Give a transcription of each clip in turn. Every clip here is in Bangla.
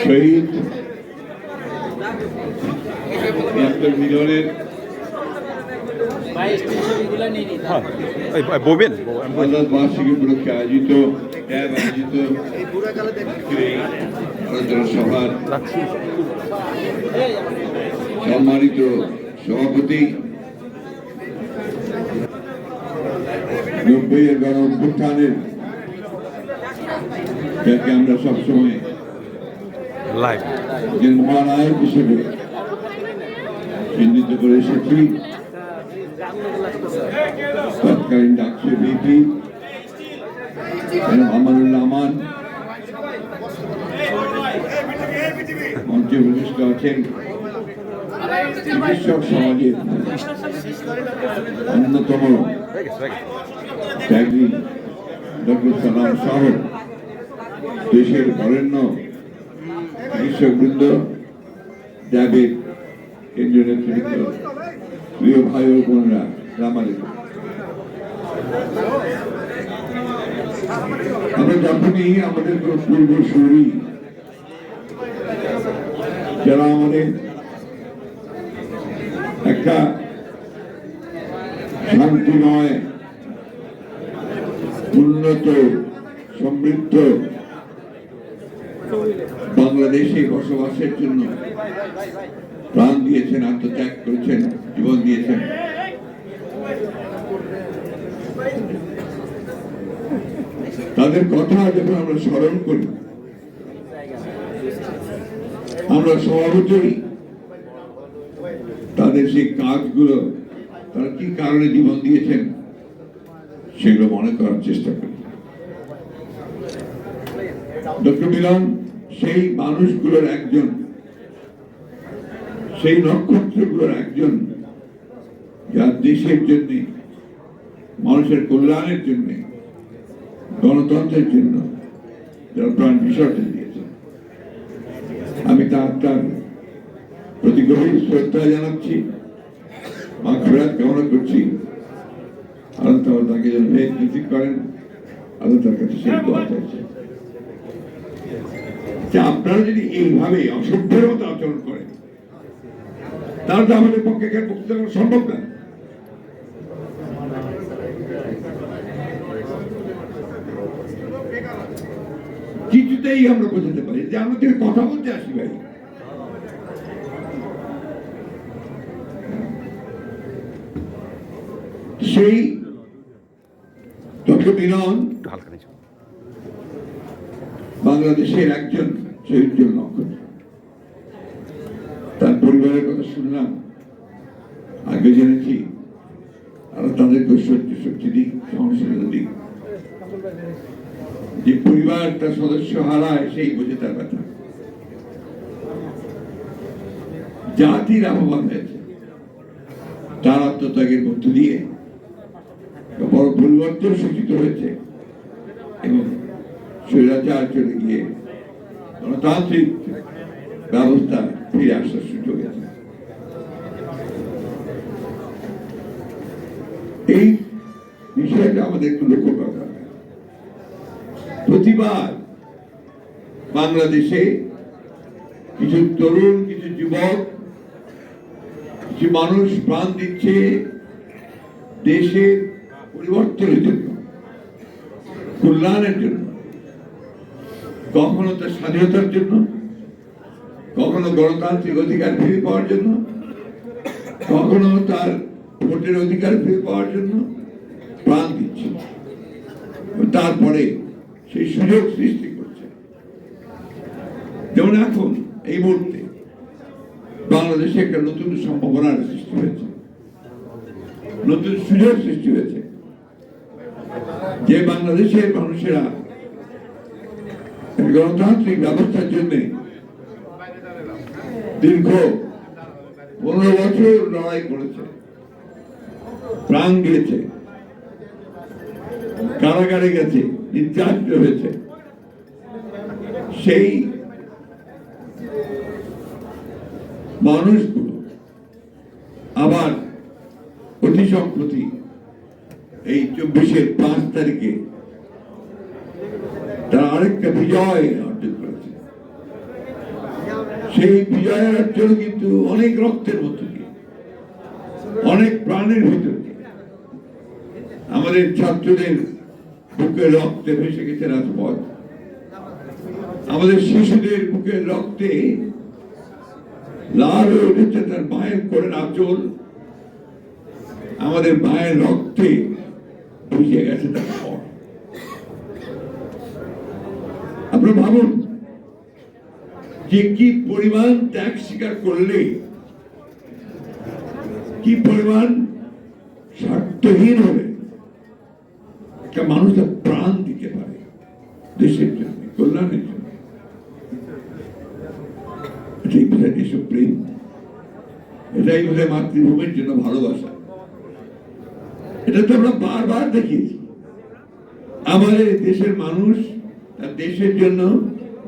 শহীদ ডক্টর মিলনের আজাদ বার্ষিকী উপলক্ষে আয়োজিত আলোচনা সভার সম্মানিত সভাপতি, 90-এর গণ অভ্যুত্থানের যাকে আমরা সবসময় যে মহানায়ক হিসেবে চিহ্নিত করে এসেছি, তৎকালীন ডাকসু ভিপি আমানুল্লাহ আমান, মঞ্চে উপস্থিত আছেন চিকিৎসক সমাজের অন্যতম ত্যাগী ডক্টর সালাম সহ দেশের বরেণ্য চিকিৎসকবৃন্দ, র্যাবের কেন্দ্রীয় নেতৃবৃন্দ, প্রিয় ভাই ও বোনরা, আমাদের আমরা যখনই আমাদের পূর্বসূরি যারা আমাদের একটা শান্তিময়, উন্নত, সমৃদ্ধ বাংলাদেশে বসবাসের জন্য প্রাণ দিয়েছেন, আত্মত্যাগ করেছেন, জীবন দিয়েছেন, তাদের কথা যখন আমরা স্মরণ করি, আমরা স্বভাবতই তাদের সেই কাজগুলো, তারা কি কারণে জীবন দিয়েছেন সেগুলো মনে করার চেষ্টা করি। ডক্টর মিলন সেই মানুষগুলোর একজন, সেই নক্ষত্রগুলোর একজন, যার দেশের জন্য, মানুষের কল্যাণের জন্য, গণতন্ত্রের জন্য যারা প্রাণ বিসর্জন দিয়েছে। আমি তার প্রতি গভীর শ্রদ্ধা জানাচ্ছি, মাগফিরাত কামনা করছি। আল্লাহ তাআলা তাকে যেন নেক নসিব করেন, আল্লাহ তার কাছে সেই দোয়া চাইছে। আপনারা যদি এইভাবে অসভ্যের মতো আচরণ করেন, তাহলে তো আমাদের পক্ষে বক্তৃতা করা সম্ভব না। কিছুতেই আমরা বোঝাতে পারি যে আমাদের কথা বলতে আসি ভাই, সেই ডক্টর মিলন বাংলাদেশের একজন শহীদ নক্ষত্র। তার পরিবারের কথা শুনলাম, আগে জেনেছি, আর তাদেরকে সহ্য শক্তি দিক, সহনশীলতা দিক। যে পরিবার তার সদস্য হারায় সেই বোঝে তার ব্যথা। জাতির আহ্বান হয়েছে, তার আত্মত্যাগের মধ্য দিয়ে বড় পরিবর্তন সূচিত হয়েছে এবং স্বৈরাচার চলে গিয়ে গণতান্ত্রিক ব্যবস্থা ফিরে আসার সুযোগ আছে। এই বিষয়টা আমাদের একটু লক্ষ্য করা দরকার। প্রতিবার বাংলাদেশে কিছু তরুণ, কিছু যুবক, কিছু মানুষ প্রাণ দিচ্ছে দেশের পরিবর্তনের জন্য, কল্যাণের জন্য, কখনো তার স্বাধীনতার জন্য, কখনো গণতান্ত্রিক অধিকার ফিরে পাওয়ার জন্য, কখনো তার ভোটের অধিকার ফিরে পাওয়ার জন্য প্রাণ দিচ্ছে। তারপরে সেই সুযোগ সৃষ্টি করছে। যেমন এখন এই মুহূর্তে বাংলাদেশে একটা নতুন সম্ভাবনার সৃষ্টি হয়েছে, নতুন সুযোগ সৃষ্টি হয়েছে, যে বাংলাদেশের মানুষেরা গণতান্ত্রিক ব্যবস্থার জন্য দীর্ঘ 15 বছর লড়াই করেছে, প্রাণ দিয়েছে, কারাগারে গেছে, নির্যাতিত হয়েছে। সেই মানুষগুলো আবার অতি সম্প্রতি এই 24-এর 5 তারিখে তারা আরেকটা বিজয় অর্জন করেছে। সেই বিজয় অর্জন কিন্তু অনেক রক্তের মধ্য দিয়ে, অনেক প্রাণের ভিতর দিয়ে, আমাদের ছাত্রদের বুকের রক্তে ভেসে গেছে রাজপথ, আমাদের শিশুদের বুকের রক্তে লাল হয়ে উঠেছে তার মায়ের করে আঁচল, আমাদের মায়ের রক্তে ভিজে গেছে তার ঘর। আপনারা ভাবুন যে কি পরিমাণ ত্যাগ স্বীকার করলে, কি পরিমাণ স্বার্থহীন হবে একটা মানুষ তার প্রাণ দিতে পারে দেশের জন্য, কল্যাণের জন্য। এটাই বোধহয় দেশপ্রেম, এটাই বোধহয় মাতৃভূমির জন্য ভালোবাসা। এটা তো আমরা বারবার দেখিয়েছি। আমাদের দেশের মানুষ তার দেশের জন্য,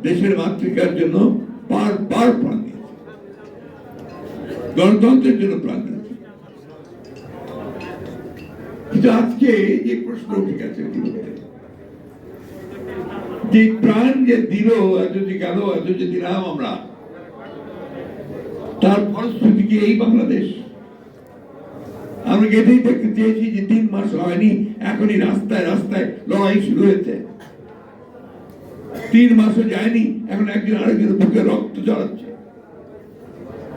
দেশের মাতৃকার জন্য বারবার প্রাণ দিয়েছে, গণতন্ত্রের জন্য প্রাণ দিয়েছে। কিন্তু আজকে যে প্রশ্ন উঠে গেছে, যে প্রাণ যে দিল, এত যে গেল, এত যে দিলাম আমরা, তার ফলশ্রুতি কি এই বাংলাদেশ? আমরা এটাই দেখতে চেয়েছি যে 3 মাস হয়নি, এখনই রাস্তায় রাস্তায় লড়াই শুরু হয়েছে। 3 মাসও যায়নি, এখন একজন আরেকজনের বুকে রক্ত ঝরাচ্ছে।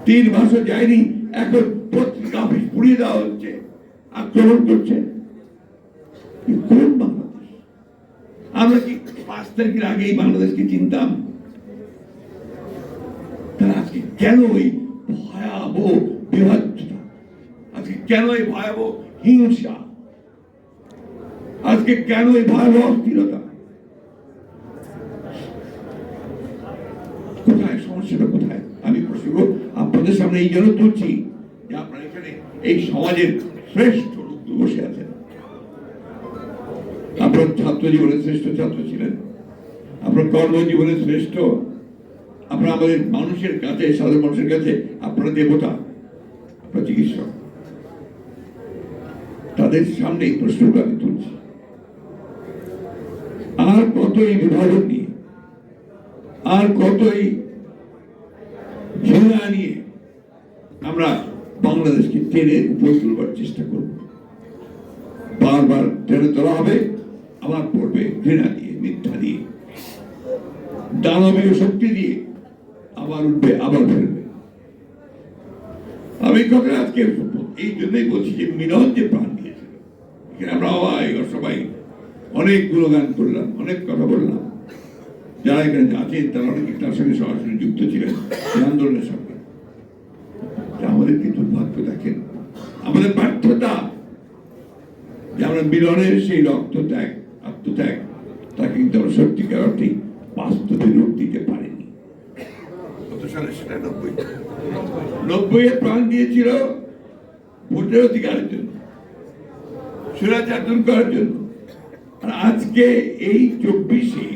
3 মাসও যায়নি, এখন পত্রিকা অফিস পুড়িয়ে দেওয়া হচ্ছে, আক্রমণ করছে। কোন বাংলাদেশ? আমরা কি 5 তারিখের আগেই বাংলাদেশকে চিনতাম? তারা আজকে কেন এই ভয়াবহ বিভাজ্যতা, আজকে কেন এই ভয়াবহ হিংসা, আজকে কেন এই ভয়াবহ অস্থিরতা? কোথায় সমস্যাটা, কোথায়? আমি প্রসঙ্গ আপনাদের সামনে এই জন্য তুলছি যে আপনারা এখানে এই সমাজের শ্রেষ্ঠ লোকগুলো বসে আছেন। আপনার ছাত্র জীবনে শ্রেষ্ঠ ছাত্র ছিলেন, আপনার কর্মজীবনে শ্রেষ্ঠ, আপনারা আমাদের মানুষের কাছে, সাধারণ মানুষের কাছে আপনারা দেবতা, আপনার চিকিৎসক। তাদের সামনে এই প্রশ্নটা আমি তুলছি। আর কত এই বিভাজন নিয়ে, আর কত এই ঘৃণা নিয়ে আমরা বাংলাদেশকে টেনে উপরে তুলবার চেষ্টা করব? বারবার টেনে তোলা হবে, আবার পড়বে ঘৃণা দিয়ে, মিথ্যা দিয়ে, দানবীয় শক্তি দিয়ে, আবার উঠবে, আবার ফেলবে। আমি কথা আজকে এই জন্যই বলছি যে মিলন যে প্রাণ দিয়েছিল, এখানে আমরা সবাই অনেক গুণগান করলাম, অনেক কথা বললাম। যারা এখানে আছেন তারা অনেকে তার সঙ্গে সরাসরি যুক্ত ছিলেন এই আন্দোলনের সঙ্গে। আমাদের কিন্তু দুর্ভাগ্য, দেখেন আমাদের ব্যর্থতা যে আমরা মিলনের সেই রক্ত ত্যাগ, আত্মত্যাগ, তা কিন্তু আমরা সত্যিকার অর্থে বাস্তবে রূপ দিতে পারিনি। কত সালে সেটা? 90 প্রাণ দিয়েছিল ভোটের অধিকারের জন্য, স্বৈরাচার দূর করার জন্য। আর আজকে এই 24-এ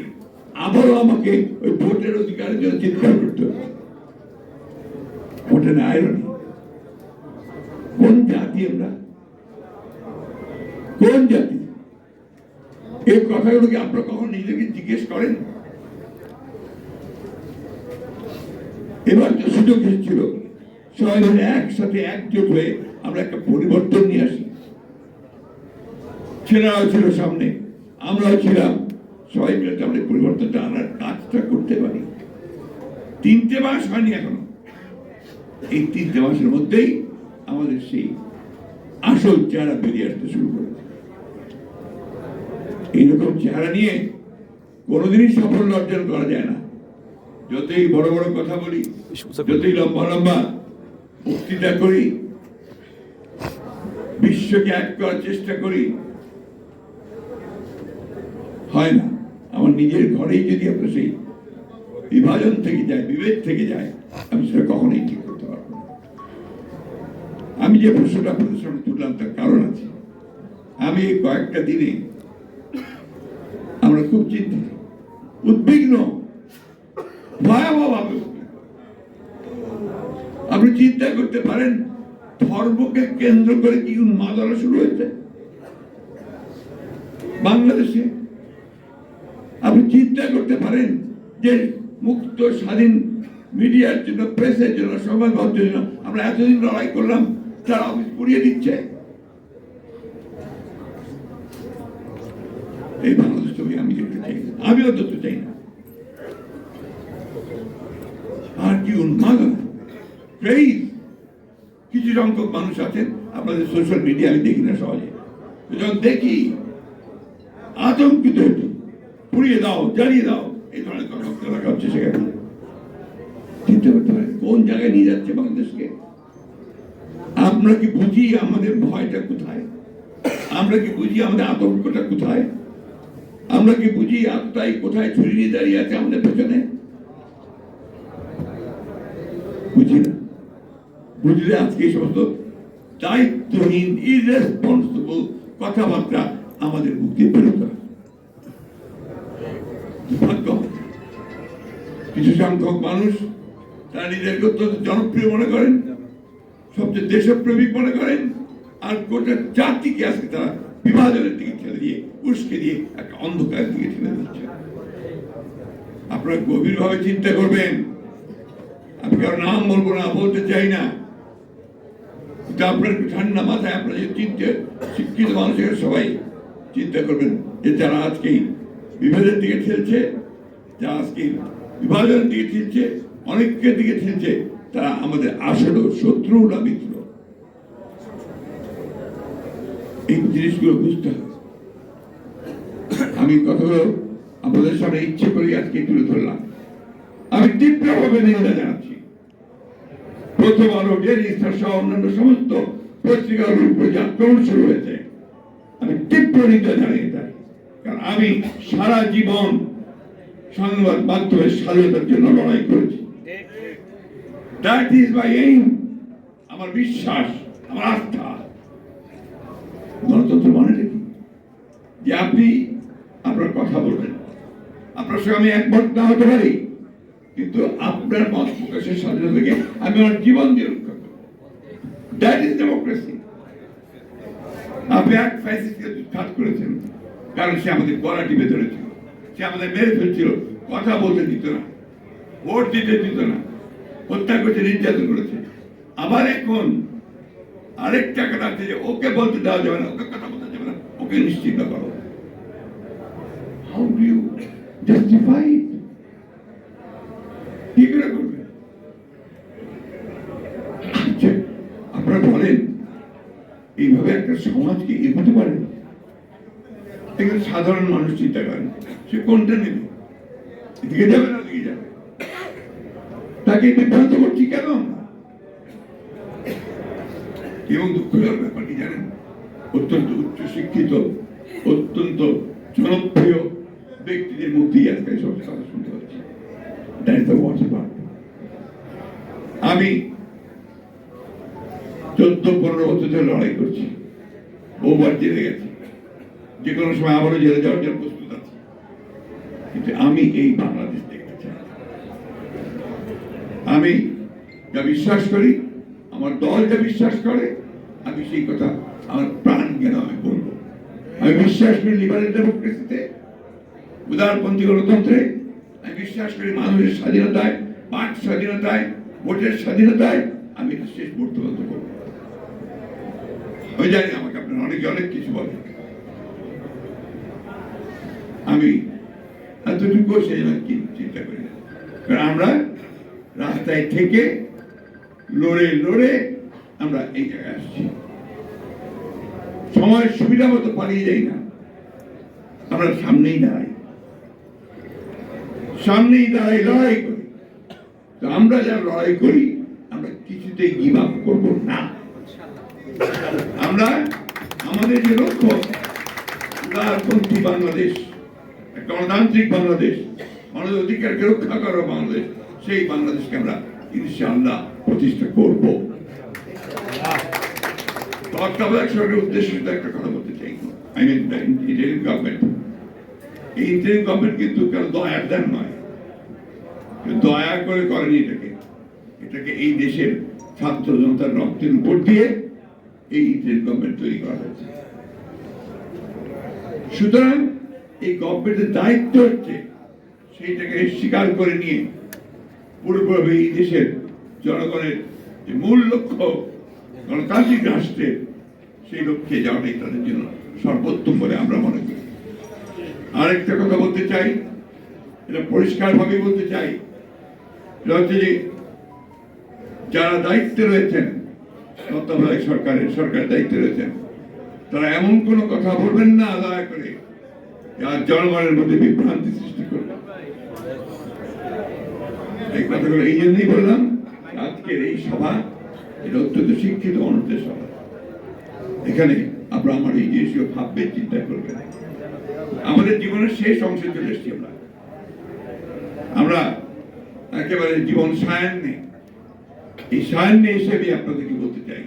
আবারও আমাকে ওই ভোটের অধিকারের জন্য চিৎকার করতে হচ্ছে। ভোটের আইরনি। কোন জাতি আমরা? কোন জাতি? এই কথাগুলো কি আপনারা কখন নিজেকে জিজ্ঞেস করেন? এবার তো সুযোগ এসেছিল সবাই মিলে একসাথে একজোট হয়ে আমরা একটা পরিবর্তন নিয়ে আসি। ছেলেরাও ছিল সামনে, আমরাও ছিলাম, সবাই মিলে আমরা পরিবর্তনটা আনার কাজটা করতে পারি। 3টে মাস হয়নি এখনো, এই 3টে মাসের মধ্যেই আমাদের সেই আসল চেহারা বেরিয়ে আসতে শুরু করেছে। এইরকম চেহারা নিয়ে কোনোদিনই সাফল্য অর্জন করা যায় না। যতই বড় বড় কথা বলি, যতই লম্বা লম্বা বক্তৃতা করি, বিশ্বকে এক করার চেষ্টা করি, হয় না। আমার নিজের ঘরেই যদি আপনার সেই বিভাজন থেকে যায়, বিভেদ থেকে যায়, আমি সেটা কখনোই ঠিক করতে পারবো না। আমি যে প্রশ্নটা আপনাদের সামনে তুললাম তার কারণ আছে। আমি এই কয়েকটা দিনে আমরা খুব চিন্তিত, উদ্বিগ্ন, ভয়াবহভাবে। আপনি চিন্তা করতে পারেন ধর্মকে কেন্দ্র করে কি উন্মাদনা শুরু হয়েছে বাংলাদেশে? আপনি চিন্তা করতে পারেন যে মুক্ত স্বাধীন মিডিয়ার জন্য, প্রেসের জন্য, সংবাদ মাধ্যমের জন্য আমরা এতদিন লড়াই করলাম, তারা অফিস পুড়িয়ে দিচ্ছে। এই বাংলাদেশ ছবি আমি দেখতে চাই না, আমি অন্তত চাই না। আর কি উন্মাদনা, কিছু সংখ্যক মানুষ আছেন আপনাদের সোশ্যাল মিডিয়া, আমি দেখি না সহজে, যখন দেখি আতঙ্কিত হতো, পুড়িয়ে দাও, জ্বালিয়ে দাও, এই ধরনের কথা রাখা হচ্ছে। সেখানে চিন্তা করতে পারে কোন জায়গায় নিয়ে যাচ্ছে বাংলাদেশকে। আমরা কি বুঝি আমাদের ভয়টা কোথায়? আমরা কি বুঝি আমাদের আতঙ্কটা কোথায়? আমরা কি বুঝি আত্মাই কোথায় ছুরি নিয়ে দাঁড়িয়ে আছে আমাদের পেছনে? বুঝি না। বুঝলে আজকে এই সমস্ত দায়িত্বহীন ইরেসপন্সিবল কথাবার্তা আমাদের মুখ দিয়ে বেরোত না। ভাগ্য কিছু সংখ্যক মানুষ তারা নিজেকে অত্যন্ত জনপ্রিয় মনে করেন, সবচেয়ে দেশপ্রেমিক মনে করেন, আর গোটা জাতিকে আজকে তারা বিভাজনের দিকে ঠেলে দিয়ে, উস্কে দিয়ে একটা অন্ধকারের দিকে ঠেলে দিচ্ছে। আপনারা গভীরভাবে চিন্তা করবেন। আমি কারো নাম বলবো না, বলতে চাই না, আপনার একটু ঠান্ডা মাথায় আপনারা যে শিক্ষিত মানুষের সবাই চিন্তা করবেন যে যারা আজকে বিভেদের দিকে ঠেলছে, যারা আজকে বিভাজনের দিকে ঠেলছে, অনেকের দিকে ঠেলছে, তারা আমাদের আসলে শত্রু না মিত্র। এই জিনিসগুলো বুঝতে হবে। আমি কথাগুলো আপনাদের সামনে ইচ্ছে করে আজকে তুলে ধরলাম। আমি তীব্রভাবে নিন্দা জানাচ্ছি প্রথম আলো, ডেইলি স্টার সহ অন্যান্য সমস্ত পত্রিকাগুলোর উপরে যে আক্রমণ শুরু হয়েছে, আমি তীব্র নিন্দা জানিয়ে থাকি। কারণ আমি সারা জীবন সংবাদ মাধ্যমের স্বাধীনতার জন্য লড়াই করেছি। দ্যাট ইজ মাই এইম, আমার বিশ্বাস, আমার আস্থা। গণতন্ত্র মানে কি? যে আপনি আপনার কথা বলবেন, আপনার সঙ্গে আমি একমত না হতে পারি, কিন্তু আপনার মত প্রকাশের স্বাধীনতাকে আমি আমার জীবন দিয়ে রক্ষা করব। That is democracy. আপনি এক ফ্যাসিস্টকে উৎখাত করেছেন, কারণ সে আমাদের গলা টিপে ধরেছিল, সে আমাদের মেরে ফেলছিল, কথা বলতে দিত না, ভোট দিতে দিত না, হত্যা করেছে, নির্যাতন করেছে। আবার এখন আরেক টাকাটা আছে যে ওকে বলতে দেওয়া যাবে না, ওকে কথা বলতে যাবে না, ওকে নিশ্চিত করো। হাউ ডু ইউ জাস্টিফাই ইট? কি করে করবে? আপনারা বলেন এইভাবে একটা সমাজকে এগোতে পারে? এখানে সাধারণ মানুষ চিন্তা করেন, সে কোনটা নেবে, এদিকে যাবে না ওদিকে যাবে, তাকে বিভ্রান্ত করছি কেন আমরা? এবং দুঃখজনক ব্যাপার কি জানেন, অত্যন্ত উচ্চ শিক্ষিত, অত্যন্ত জনপ্রিয় ব্যক্তিদের মধ্যেই আজকে সব কথা শুনতে পাচ্ছি। আমি 14-15 বছর ধরে লড়াই করছি, বহুবার জেলে গেছি, যে কোনো সময় আবারও জেলে যাওয়ার জন্য প্রস্তুত আছি, কিন্তু আমি এই বাংলাদেশ দেখতে চাই। আমি যা বিশ্বাস করি, আমার দল যা বিশ্বাস করে, আমি সেই কথা আমার প্রাণ জ্ঞান আমি বলবো। আমি বিশ্বাস করি লিবারেল ডেমোক্রেসিতে, উদারপন্থী গণতন্ত্রে। আমি বিশ্বাস করি মানুষের স্বাধীনতায়, বাক স্বাধীনতায়, ভোটের স্বাধীনতায়। আমি এটা শেষ মুহূর্ত পর্যন্ত করবো। আমি জানি আমাকে আপনার অনেকে অনেক কিছু বলে, আমি এতটুকু সেই চিন্তা করি না। কারণ আমরা রাস্তায় থেকে লড়ে লড়ে আমরা এই জায়গায় আসছি। সময়ের সুবিধা মতো পালিয়ে যাই না, আমরা সামনেই দাঁড়াই, লড়াই করি। তো আমরা যারা লড়াই করি, আমরা কিছুতেই গিভ আপ করবো না। আমরা আমাদের যে লক্ষ্য, উদারপন্থী বাংলাদেশ, গণতান্ত্রিক বাংলাদেশ, মানুষের অধিকারকে রক্ষা করা বাংলাদেশ, সেই বাংলাদেশকে আমরা ইনশাআল্লাহ প্রতিষ্ঠা করবো। তত্ত্বাবধায়ক সরকারের উদ্দেশ্যে একটা কথা বলতে চাই। ইন্টারিম গভর্নমেন্ট, এই ইন্টারিম গভর্নমেন্ট কিন্তু কেন দয়ার দান নয়, দয়া করে করেনি এটাকে এই দেশের ছাত্র জনতার রক্তের উপর দিয়ে এই ইন্টারিম গভর্নমেন্ট তৈরি করা হয়েছে। সুতরাং এই গভর্নমেন্টের দায়িত্ব হচ্ছে সেইটাকে স্বীকার করে নিয়ে পুরোপুরি এই দেশের জনগণের যে মূল লক্ষ্য গণতান্ত্রিক রাষ্ট্রের, সেই লক্ষ্যে যাওয়াটাই তাদের জন্য সর্বোত্তম বলে আমরা মনে করি। আরেকটা কথা বলতে চাই, এটা পরিষ্কারভাবে বলতে চাই, এটা হচ্ছে যে যারা দায়িত্বে রয়েছেন, তত্ত্বাবধায়ক সরকারের দায়িত্বে রয়েছেন, তারা এমন কোনো কথা বলবেন না দয়া করে যা জনগণের মধ্যে বিভ্রান্তি সৃষ্টি করবে। এই কথাগুলো এই জন্যই বললাম, আজকের এই সভা এটা অত্যন্ত শিক্ষিত মানুষদের সভা। এখানে আপনারা আমার এই জিনিসগুলো ভাববেন, চিন্তা করবেন। আমাদের জীবনের শেষ অংশে চলে এসেছি আমরা একেবারে জীবন সায়ান্নে, এই সায়ান্নে হিসেবে আপনাদেরকে বলতে চাই,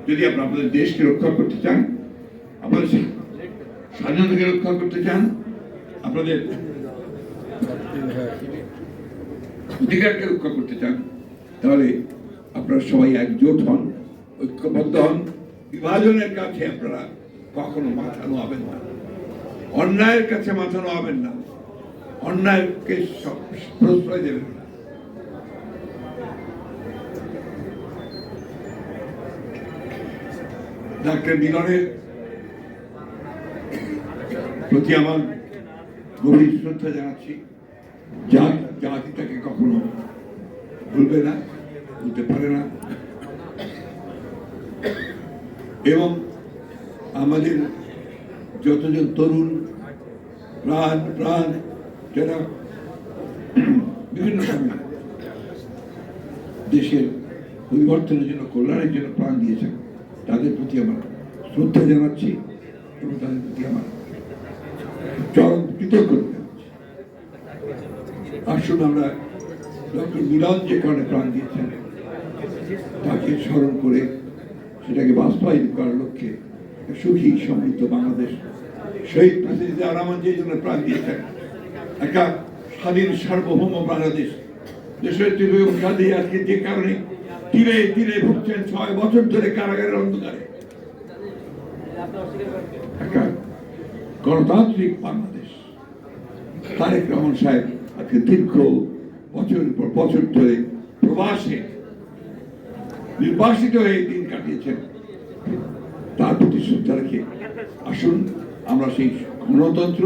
যদি আপনারা আপনাদের দেশকে রক্ষা করতে চান, আপনাদের স্বাধীনতাকে রক্ষা করতে চান, আপনাদের অধিকারকে রক্ষা করতে চান, তাহলে আপনারা সবাই একজোট হন, ঐক্যবদ্ধ হন। বিভাজনের কাছে আপনারা কখনো মাথা নোয়াবেন না, অন্যায়ের কাছে মাথা নোয়াবেন না, অন্যায়কে প্রশ্রয় দেবেন না। ডাক্তার মিলনের প্রতি আমার গভীর শ্রদ্ধা জানাচ্ছি। জাতি তাকে কখনো ভুলবে না, ভুলতে পারে না। এবং আমাদের যতজন তরুণ প্রাণ যারা বিভিন্ন সময় দেশের পরিবর্তনের জন্য, কল্যাণের জন্য প্রাণ দিয়েছেন, তাদের প্রতি আমার শ্রদ্ধা জানাচ্ছি এবং তাদের প্রতি আমার চরম কৃতজ্ঞতা জানাচ্ছি। আসুন আমরা ডক্টর মিলন যে কারণে প্রাণ দিয়েছেন তাকে স্মরণ করে সেটাকে বাস্তবায়িত করার লক্ষ্যে সুখী সমৃদ্ধ বাংলাদেশ, শহীদ প্রেসিডেন্ট জিয়া রহমান যে জন্য প্রাণ দিয়েছেন, একটা স্বাধীন সার্বভৌম বাংলাদেশ, দেশের স্বাধীন আজকে যে কারণে তীরে তীরে ভুগছেন 6 বছর ধরে কারাগারের অন্ধকারে, একটা গণতান্ত্রিক বাংলাদেশ। তারেক রহমান সাহেব আজকে দীর্ঘ বছরের পর বছর ধরে প্রবাসে নির্বাসিত হয়ে দিন কাটিয়েছেন, তার প্রতি শ্রদ্ধা রেখে আসুন আমরা সেই গণতন্ত্র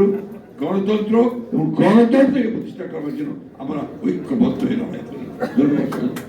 এবং গণতন্ত্রকে প্রতিষ্ঠা করার জন্য আমরা ঐক্যবদ্ধ হয়ে লড়াই করি। ধন্যবাদ।